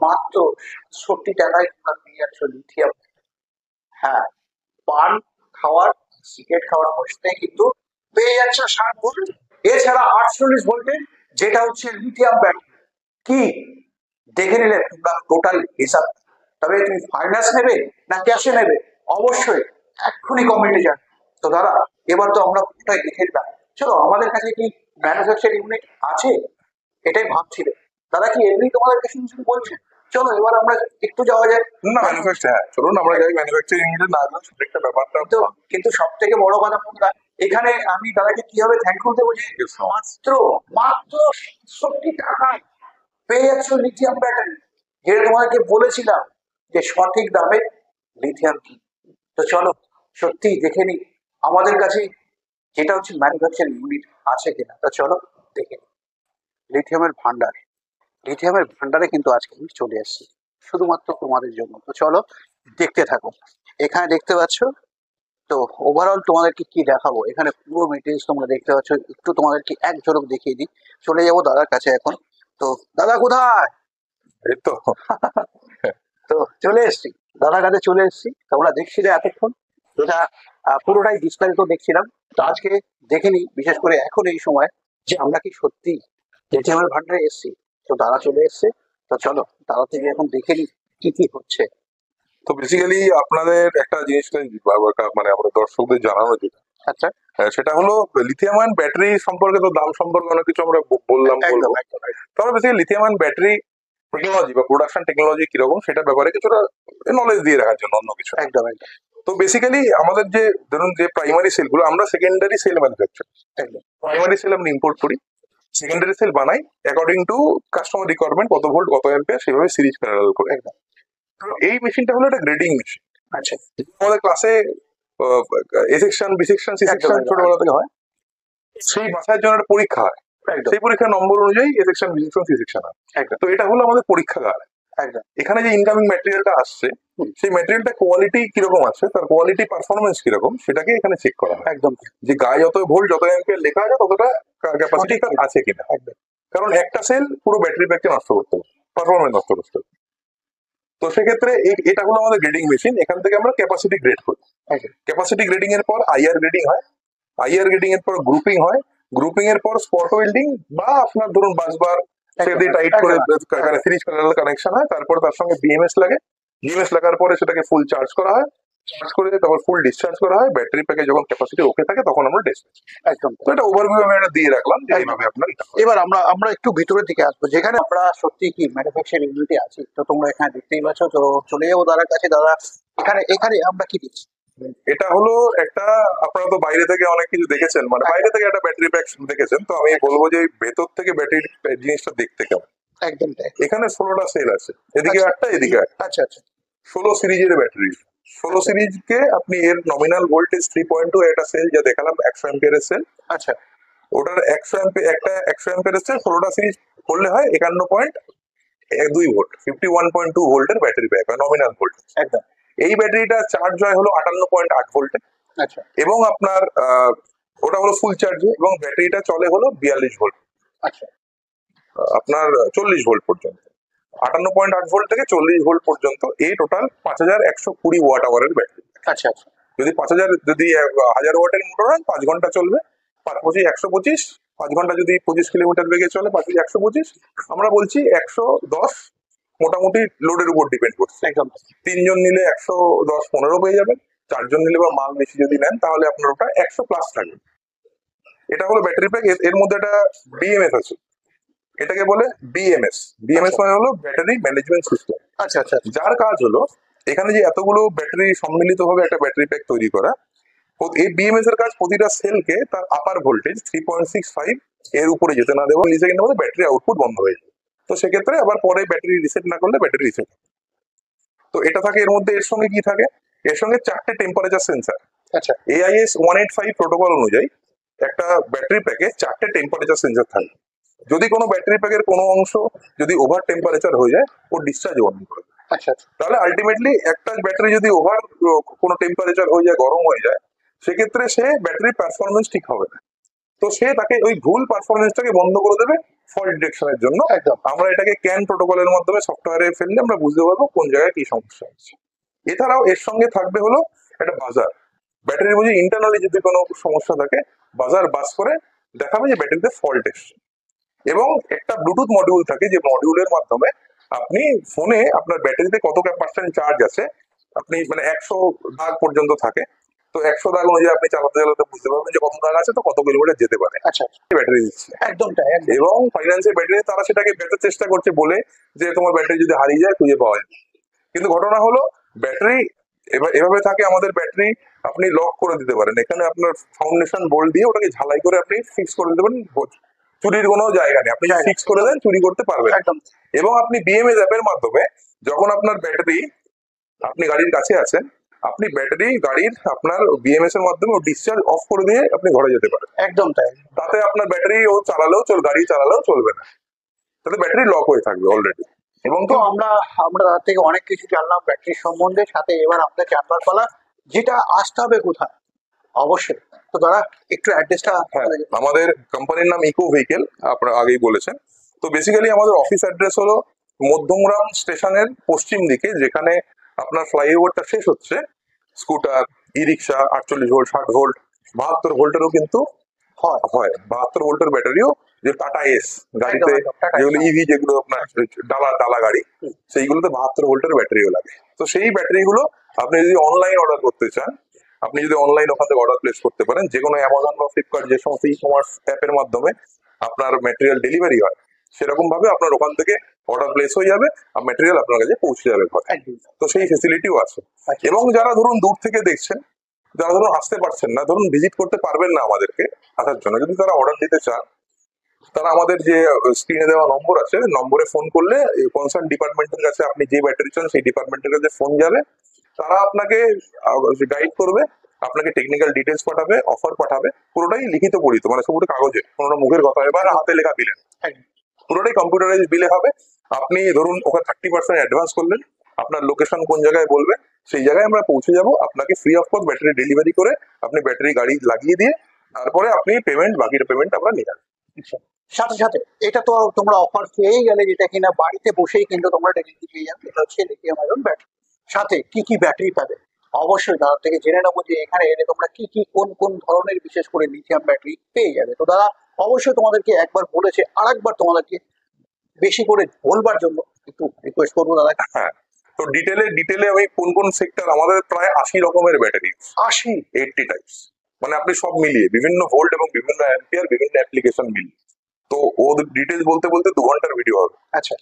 মাত্র 67 টাকায় তোমরা পেয়ে যাচ্ছ লিথিয়াম। হ্যাঁ, পান খাওয়ার, সিগারেট খাওয়ার বসতে কিন্তু পেয়ে যাচ্ছ 60 ভোল্ট, এছাড়া 48 ভোল্টের যেটা হচ্ছে লিথিয়াম ব্যাটারি। কি দেখে নিলে তোমরা টোটাল হিসাব? তবে তুমি ফাইন্যান্স নেবে না ক্যাশে নেবে, অবশ্যই এক্ষুনি কমেন্টে জান। তো দাদা, এবার তো আমরা পুরোটাই দেখে দিলাম। চলো, আমাদের কাছে কি ম্যানুফ্যাকচার ইউনিট আছে? এটাই ভাবছিল। দাদা কি এমনি তোমাদেরকে শুধু শুধু বলছে? চলো এবার আমরা একটু যাওয়া যায়। না, ম্যানুফ্যাকচার, হ্যাঁ চলুন আমরা যাই ম্যানুফ্যাকচারিং ইউনিটে, না গেলে একটা ব্যাপারটা। কিন্তু কিন্তু সব থেকে বড় কথা বন্ধুরা, এখানে আমি দাদাকে কিভাবে থ্যাঙ্কফুল দেবো যে মাত্র মাত্র 67 টাকায় পেয়ে যাচ্ছ লিথিয়াম ব্যাটারি, যেটা তোমাদেরকে বলেছিলাম যে সঠিক দামে লিথিয়াম কি। তো চলো সত্যি দেখে নি আমাদের কাছে যেটা হচ্ছে ম্যানুফ্যাকচারিং ইউনিট আছে কিনা। তো চলো দেখে নি লিথিয়ামের ভান্ডার। লিথিয়ামের ভান্ডারে কিন্তু আজকে আমি চলে এসেছি শুধুমাত্র তোমাদের জন্য। তো চলো দেখতে থাকো। এখানে দেখতে পাচ্ছ, তো ওভারঅল তোমাদেরকে কি দেখাবো, এখানে পুরো মেটেরিয়ালস তোমরা দেখতে পাচ্ছ। একটু তোমাদেরকে এক ঝলক দেখিয়ে দিই। চলে যাবো দাদার কাছে এখন। তো দাদা কোথায়? এই তো তো চলে এসেছি, দাদার কাছে চলে এসেছি। তোমরা দেখছিলে এতক্ষণ যেটা পুরোটাই বিস্তারিত দেখছিলাম। তো আজকে দেখে নিই, বিশেষ করে এখন এই সময়, যে আমরা কি সত্যি এটিএমের ভান্ডারে এসেছি। তো দাদা চলে এসছে। তো চলো দাদা থেকে এখন দেখে নিই কি কি হচ্ছে। তো বেসিক্যালি আপনাদের একটা জিনিসটা মানে আমাদের দর্শকদের জানানো যেটা, আচ্ছা, সেটা হলো লিথিয়াম আয়ন ব্যাটারি সম্পর্কে, তো দাম সম্পর্কে অনেক কিছু আমরা বললাম। একদম একদম। তো আমরা basically lithium ion battery technology বা প্রোডাকশন টেকনোলজি কিরকম সেটা ব্যাপারে কিছুটা নলেজ দিয়ে রাখার জন্য, অন্য কিছু। একদম একদম তো বেসিক্যালি আমাদের যে ধরুন যে প্রাইমারি সেল গুলো, আমরা সেকেন্ডারি সেল ম্যানুফ্যাকচার। একদম প্রাইমারি সেল আমরা ইম্পোর্ট করি, সেকেন্ডারি সেল বানাই অ্যাকর্ডিং টু কাস্টমার রিকোয়ারমেন্ট, কত ভোল্ট কত অ্যাম্পিয়ার সেভাবে সিরিজ প্যারালাল করে। একদম। তো এই মেশিনটা হলো একটা গ্রেডিং মেশিন। আচ্ছা, আমাদের ক্লাসে A section, B section, C section একদম। ছোটবেলা থেকে হয়, সেই বাছাইয়ের জন্য একটা পরীক্ষা হয়, একদম সেই পরীক্ষার নম্বর অনুযায়ী A section, B section, C section হয়। একদম তো এটা হলো আমাদের পরীক্ষাগার। একদম এখানে যে ইনকামিং ম্যাটেরিয়ালটা আসছে, সেই ম্যাটেরিয়ালটা কোয়ালিটি কিরকম আছে, তার কোয়ালিটি পারফরমেন্স কিরকম, সেটাকে এখানে চেক করা হয়। একদম যে গায়ে যত ভোল্ট যত অ্যাম্পিয়ার লেখা আছে ততটা ক্যাপাসিটি আছে কিনা। একদম কারণ একটা সেল পুরো ব্যাটারি ব্যাগকে নষ্ট করতে পারে, পারফরমেন্স নষ্ট করতে পারে। তো সেক্ষেত্রে এটা হলো আমাদের গ্রেডিং মেশিন। এখান থেকে আমরা ক্যাপাসিটি গ্রেড করি। আচ্ছা ক্যাপাসিটি গ্রেডিং এর পর আইআর গ্রেডিং হয়, আইআর গ্রেডিং এর পর গ্রুপিং হয়, গ্রুপিং এর পর স্পট ওয়েল্ডিং বা আপনার ধরুন বাসবার সে দিয়ে টাইট করে সিরিজ প্যারালাল কানেকশন হয়, তারপর তার সঙ্গে বিএমএস লাগে, বিএমএস লাগার পরে সেটাকে ফুল চার্জ করা হয়, চার্জ করে তারপর ফুল ডিসচার্জ করা হয়, ব্যাটারি প্যাকে যখন ক্যাপাসিটি ওকে থাকে তখন আমরা ডিসপ্যাচ। একদম। তো এটা ওভারভিউ আমি এটা দিয়ে রাখলাম যে এইভাবে আপনার এটা হয়। এবার আমরা আমরা একটু ভিতরের দিকে আসবো, যেখানে আমরা সত্যি কি ম্যানুফ্যাকচারিং ইউনিটে আছি। তো তোমরা এখানে দেখতেই পাচ্ছ, তো চলে যাবো দাদার কাছে। দাদা, এখানে এখানে আমরা কি দিচ্ছি? এটা হলো একটা, আপনারা তো বাইরে থেকে অনেক কিছু দেখেছেন, মানে বাইরে থেকে একটা ব্যাটারি প্যাক দেখেছেন, তো আমি বলবো যে ভেতর থেকে ব্যাটারি জিনিসটা দেখতে কেমন। একদম তাই। এখানে 16টা সেল আছে, এদিকে আচ্ছা। একটা এদিকে একটা। আচ্ছা আচ্ছা 16 সিরিজের ব্যাটারি। 16 সিরিজকে আপনি এর নমিনাল ভোল্টেজ 3.2 একটা সেল যা দেখালাম 100 অ্যাম্পিয়ারের সেল, আচ্ছা ওটার 100 অ্যাম্পিয়ার একটা 100 অ্যাম্পিয়ারের সেল 16টা সিরিজ করলে হয় 51.2 ভোল্ট, 51.2 ভোল্টের ব্যাটারি ব্যাক হয় নমিনাল ভোল্টেজ। একদম। এই ব্যাটারিটা চার্জ হয় হলো 58.8 ভোল্টে, আচ্ছা এবং আপনার ওটা হলো ফুল চার্জে, এবং ব্যাটারিটা চলে হলো 42 ভোল্ট, আচ্ছা আপনার 40 ভোল্ট পর্যন্ত। 58.8 ভোল্ট থেকে 40 ভোল্ট পর্যন্ত এই টোটাল 5120 ওয়াট আওয়ারের ব্যাটারি। আচ্ছা আচ্ছা যদি 5000 যদি 1000 ওয়াটের মোটর হয় 5 ঘন্টা চলবে, 125 5 ঘন্টা যদি 25 কিলোমিটার বেগে চলে 125, আমরা বলছি 110, মোটামুটি লোডের উপর ডিপেন্ড করছে। একদম। 3 জন নিলে 110-15 পেয়ে যাবেন, 4 জন নিলে বা মাল বেশি যদি নেন তাহলে আপনার ওটা 100 প্লাস থাকবে। এটা হলো ব্যাটারি প্যাক। এর মধ্যে একটা বিএমএস আছে, এটাকে বলে বিএমএস। বিএমএস মানে হলো ব্যাটারি ম্যানেজমেন্ট সিস্টেম। আচ্ছা আচ্ছা যার কাজ হলো এখানে যে এতগুলো ব্যাটারি সম্মিলিত ভাবে একটা ব্যাটারি প্যাক তৈরি করা, এই বিএমএস এর কাজ প্রতিটা সেলকে তার আপার ভোল্টেজ 3.65 এর উপরে যেতে না দেওয়া, মিলি সেকেন্ডের মধ্যে ব্যাটারি আউটপুট বন্ধ হয়ে যায়। তো সেক্ষেত্রে আবার পরে ব্যাটারি রিসেট না করলে ব্যাটারি রিসেট। তো এটা থাকে এর মধ্যে। এর সঙ্গে কি থাকে, এর সঙ্গে 4টে টেম্পারেচার সেন্সার। আচ্ছা AIS 185 প্রোটোকল অনুযায়ী একটা ব্যাটারি প্যাকে 4টে টেম্পারেচার সেন্সার থাকে। যদি কোনো ব্যাটারি প্যাকের কোনো অংশ যদি ওভার টেম্পারেচার হয়ে যায় ও ডিসচার্জ বন্ধ করে দেয়। আচ্ছা আচ্ছা তাহলে আলটিমেটলি একটা ব্যাটারি যদি ওভার কোনো টেম্পারেচার হয়ে যায়, গরম হয়ে যায়, সেক্ষেত্রে সে ব্যাটারির পারফরমেন্স ঠিক হবে না। তো সে তাকে ওই ভুল পারফরমেন্সটাকে বন্ধ করে দেবে ফল্ট ডিটেকশনের জন্য। একদম। আমরা এটাকে ক্যান প্রোটোকলের মাধ্যমে সফটওয়্যারে ফেললে আমরা বুঝতে পারবো কোন জায়গায় কি সমস্যা হচ্ছে। এছাড়াও এর সঙ্গে থাকবে হলো একটা বাজার। ব্যাটারি বুঝি ইন্টারনালি যদি কোনো সমস্যা থাকে বাজার বাস করে দেখাবে যে ব্যাটারিতে ফল্ট এসছে। এবং একটা ব্লুটুথ মডিউল থাকে, যে মডিউলের মাধ্যমে আপনি ফোনে আপনার ব্যাটারিতে কত পার্সেন্ট চার্জ আছে, আপনি মানে 100 দাগ পর্যন্ত থাকে, তো 100 দাগ অনুযায়ী আপনি চালাতে চালাতে বুঝতে পারবেন যে কত দাগ আছে, তো কত কিলোমিটার যেতে পারে। আচ্ছা ব্যাটারি দিচ্ছে একদম তাই একদম। এবং ফাইন্যান্সের ব্যাটারি তারা সেটাকে বেচার চেষ্টা করছে বলে যে তোমার ব্যাটারি যদি হারিয়ে যায় খুঁজে পাওয়া যায়। কিন্তু ঘটনা হলো ব্যাটারি এভাবে থাকে, আমাদের ব্যাটারি আপনি লক করে দিতে পারেন, এখানে আপনার ফাউন্ডেশন বোল্ট দিয়ে ওটাকে ঝালাই করে আপনি ফিক্স করে দিতে পারেন, চুরির কোনো জায়গা নেই, আপনি ফিক্স করে দেন চুরি করতে পারবেন। একদম। এবং আপনি বিএমএস অ্যাপের মাধ্যমে যখন আপনার ব্যাটারি আপনি গাড়ির কাছে আছেন, আপনি ব্যাটারি গাড়ির আপনার বিএমএস এর মাধ্যমে ডিসচার্জ অফ করে দিয়ে আপনি ঘরে যেতে পারেন। একদম তাই। তাতে আপনার ব্যাটারি ও চালালেও গাড়ি চালালেও চলবে না, তাতে ব্যাটারি লক হয়ে থাকবে অলরেডি। এবং তো তো আমরা আমরা তার থেকে অনেক কিছু জানলাম ব্যাটারির সম্বন্ধে। সাথে এবার আমাদের জানবার পালা, যেটা আসতে হবে কোথায়। অবশ্যই। তো দাদা একটু অ্যাড্রেসটা। হ্যাঁ, আমাদের কোম্পানির নাম ইকো ভেহিকেল, আপনারা আগেই বলেছেন। তো বেসিক্যালি আমাদের অফিস অ্যাড্রেস হলো মধ্যমগ্রাম স্টেশনের পশ্চিম দিকে, যেখানে আপনার ফ্লাইওভারটা শেষ হচ্ছে। স্কুটার, ই রিক্সা 48 ভোল্ট, 60 ভোল্ট, 72 ভোল্টেরও কিন্তু হয়। 72 ভোল্টের ব্যাটারিও, যে টাটা এস গাড়িতে একদম, টাটা যেগুলো এস। ইভি, যেগুলো আপনার ডালা গাড়ি, সেইগুলোতে 72 ভোল্টের ব্যাটারিও লাগে। তো সেই ব্যাটারিগুলো আপনি যদি অনলাইন অর্ডার করতে চান, আপনি যদি অনলাইন ওখান থেকে অর্ডার প্লেস করতে পারেন, যে কোনো অ্যামাজন বা ফ্লিপকার্ট যে সমস্ত ই কমার্স অ্যাপের মাধ্যমে আপনার ম্যাটেরিয়াল ডেলিভারি হয়, সেরকম ভাবে আপনার ওখান থেকে অর্ডার প্লেস হয়ে যাবে আর ম্যাটেরিয়াল আপনার কাছে পৌঁছে যাবে ঘরে। একদম। তো সেই ফেসিলিটিও আছে। আচ্ছা। এবং যারা ধরুন দূর থেকে দেখছেন, যারা ধরুন আসতে পারছেন না, ধরুন ভিজিট করতে পারবেন না আমাদেরকে আসার জন্য, যদি তারা অর্ডার দিতে চান, তারা আমাদের যে স্ক্রিনে দেওয়া নম্বর আছে, নম্বরে ফোন করলে কনসার্ন ডিপার্টমেন্টের কাছে আপনি যে ব্যাটারি চান সেই ডিপার্টমেন্টের কাছে ফোন যাবে, তারা আপনাকে গাইড করবে, আপনাকে টেকনিক্যাল ডিটেলস পাঠাবে, অফার পাঠাবে, পুরোটাই লিখিত পড়িত, মানে সবুজ কাগজে, কোনোটা মুখের কথা বা হাতে লেখা বিলে, একদম। পুরোটাই কম্পিউটারাইজ বিলে হবে। আপনি ধরুন ওখানে 30% অ্যাডভান্স করলেন, আপনার লোকেশন কোন জায়গায় বলবে সেই জায়গায় আমরা পৌঁছে যাব, আপনাকে free of cost battery delivery করে আপনি ব্যাটারি গাড়ি লাগিয়ে দিয়ে তারপরে আপনি পেমেন্ট, বাকির পেমেন্ট আমরা নিয়ে আসবো। সাথে সাথে এটা তো তোমরা অফার পেয়ে গেলে, যেটা কিনা বাড়িতে বসেই কিন্তু তোমরা ডেলিভারি পেয়ে যাবে। এটা হচ্ছে লিথিয়াম আয়রন ব্যাটারি। সাথে কি কি ব্যাটারি পাবে অবশ্যই দাদার থেকে জেনে নেবো, যে এখানে এলে তোমরা কি কি কোন কোন ধরনের বিশেষ করে লিথিয়াম ব্যাটারি পেয়ে যাবে। তো দাদা অবশ্যই তোমাদেরকে একবার বলেছে, আর একবার তোমাদেরকে বেশি করে বলবার জন্য একটু রিকোয়েস্ট করবো দাদা। হ্যাঁ, তো ডিটেলে আমি কোন কোন সেক্টর, আমাদের প্রায় 80 রকমের ব্যাটারি, 80? 80 টাইপস, মানে আপনি সব মিলিয়ে বিভিন্ন ভোল্ট এবং বিভিন্ন অ্যাম্পিয়ার বিভিন্ন অ্যাপ্লিকেশন মিলিয়ে। তো ওর ডিটেলস বলতে বলতে 2 ঘন্টার ভিডিও হবে। আচ্ছা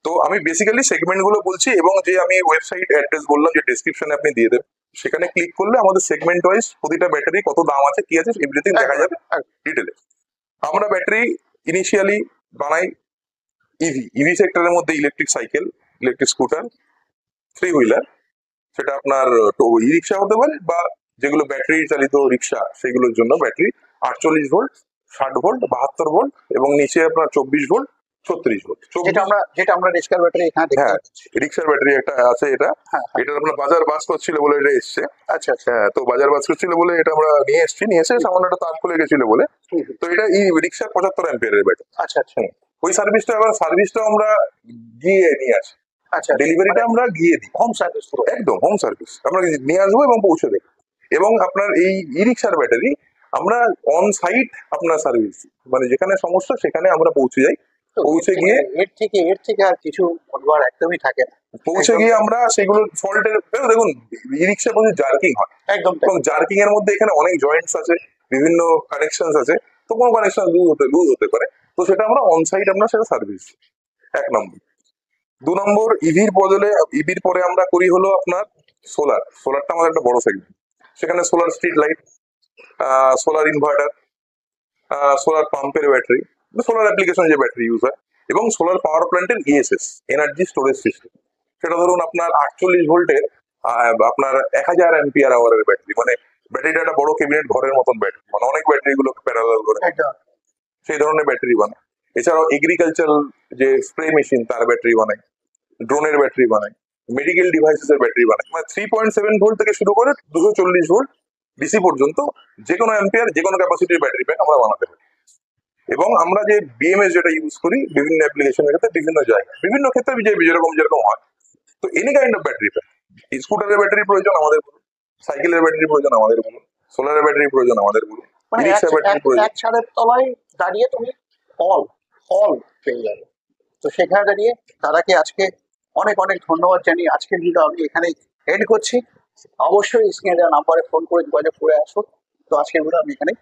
তো আমি বেসিক্যালি সেগমেন্ট গুলো বলছি, এবং যে আমি ওয়েবসাইট অ্যাড্রেস বললাম যে ডেসক্রিপশনে আপনি দিয়ে দেবেন, সেখানে ক্লিক করলে আমাদের সেগমেন্ট ওয়াইজ প্রতিটা ব্যাটারি কত দাম আছে কি আছে এভরিথিং দেখা যাবে ডিটেলে। আমরা ব্যাটারি ইনিশিয়ালি বানাই ইভি সেক্টরের মধ্যে electric cycle, electric scooter, 3 wheeler, সেটা আপনার ই রিক্সা হতে পারে বা যেগুলো ব্যাটারি চালিত রিক্সা সেগুলোর জন্য ব্যাটারি 48 ভোল্ট, 60 ভোল্ট, 72 ভোল্ট এবং নিচে আপনার 24 ভোল্ট, 36 ভোল্ট। যেটা আমরা রিক্সার ব্যাটারি এখানে দেখতে হ্যাঁ, পাচ্ছি। রিক্সার ব্যাটারি একটা আছে, এটা হ্যাঁ হ্যাঁ। এটা আপনার বাজার বাস করছিল বলে এটা এসছে। আচ্ছা আচ্ছা। হ্যাঁ, তো বাজার বাস করছিল বলে এটা আমরা নিয়ে এসে সামান্য একটা তার খুলে গেছিল বলে। তো এটা এই রিক্সার 75 অ্যাম্পিয়ারের ব্যাটারি। আচ্ছা আচ্ছা ওই সার্ভিসটা আমরা গিয়ে নিয়ে আসি, আচ্ছা। ডেলিভারিটা আমরা গিয়ে দিই, হোম সার্ভিস পুরো? একদম হোম সার্ভিস আমরা নিয়ে আসবো এবং পৌঁছে দেবো। এবং আপনার এই ই রিক্সার ব্যাটারি আমরা অন সাইট আপনার সার্ভিস, মানে যেখানে সমস্যা সেখানে আমরা পৌঁছে যাই। পৌঁছে গিয়ে এর থেকে আর কিছু বলবার একদমই থাকে না। পৌঁছে গিয়ে আমরা সেগুলো ফল্টের, দেখুন ই রিক্সা প্রচুর জার্কিং হয়, একদম এবং জার্কিং এর মধ্যে এখানে অনেক জয়েন্টস আছে, বিভিন্ন কানেকশন আছে, তো কোনো কানেকশন লুজ হতে পারে, তো সেটা আমরা অন সাইট আমরা সেটা সার্ভিস। 1 নম্বর। 2 নম্বর, ইভির পরে আমরা করি হলো আপনার সোলারটা আমাদের একটা বড় সেগমেন্ট। সেখানে solar street light, solar inverter, solar পাম্পের ব্যাটারি, সোলার অ্যাপ্লিকেশন যে ব্যাটারি ইউজ হয়, এবং সোলার পাওয়ার প্ল্যান্টের ইএসএস, এনার্জি স্টোরেজ সিস্টেম। সেটা ধরুন আপনার 48 ভোল্টের আপনার 1000 অ্যাম্পিয়ার আওয়ারের ব্যাটারি, মানে ব্যাটারিটা একটা বড় ক্যাবিনেট ঘরের মতন ব্যাটারি, মানে অনেক ব্যাটারি গুলো প্যারালাল করে একদম। সেই ধরনের ব্যাটারি বানায়। এছাড়াও এগ্রিকালচারাল যে স্প্রে মেশিন তার ব্যাটারি বানায়, ড্রোনের ব্যাটারি বানায়, মেডিকেল ডিভাইসেস এর ব্যাটারি বানায়, মানে 3.7 ভোল্ট থেকে শুরু করে 240 ভোল্ট ডিসি পর্যন্ত যে কোনো অ্যাম্পিয়ার যে কোনো ক্যাপাসিটির ব্যাটারি প্যাক আমরা বানাতে পারি। এবং আমরা যে বিএমএস যেটা ইউজ করি বিভিন্ন অ্যাপ্লিকেশনের ক্ষেত্রে বিভিন্ন জায়গায় বিভিন্ন ক্ষেত্রে যেরকম হয়, তো any kind of battery pack, স্কুটারের ব্যাটারি প্রয়োজন আমাদের বলুন, সাইকেলের ব্যাটারি প্রয়োজন আমাদের বলুন, সোলারের ব্যাটারি প্রয়োজন আমাদের বলুন, মানে রিক্সা ব্যাটারি প্রয়োজন। এক ছাদের তলায় দাঁড়িয়ে তুমি অল পেয়ে যাবে। তো সেখানে দাঁড়িয়ে দাদাকে আজকে অনেক অনেক ধন্যবাদ জানিয়ে আজকের ভিডিও আমি এখানে এন্ড করছি। অবশ্যই স্ক্রিনে দেওয়া নাম্বারে ফোন করে যোগাযোগ করে আসুন। তো আজকের ভিডিও আমি এখানে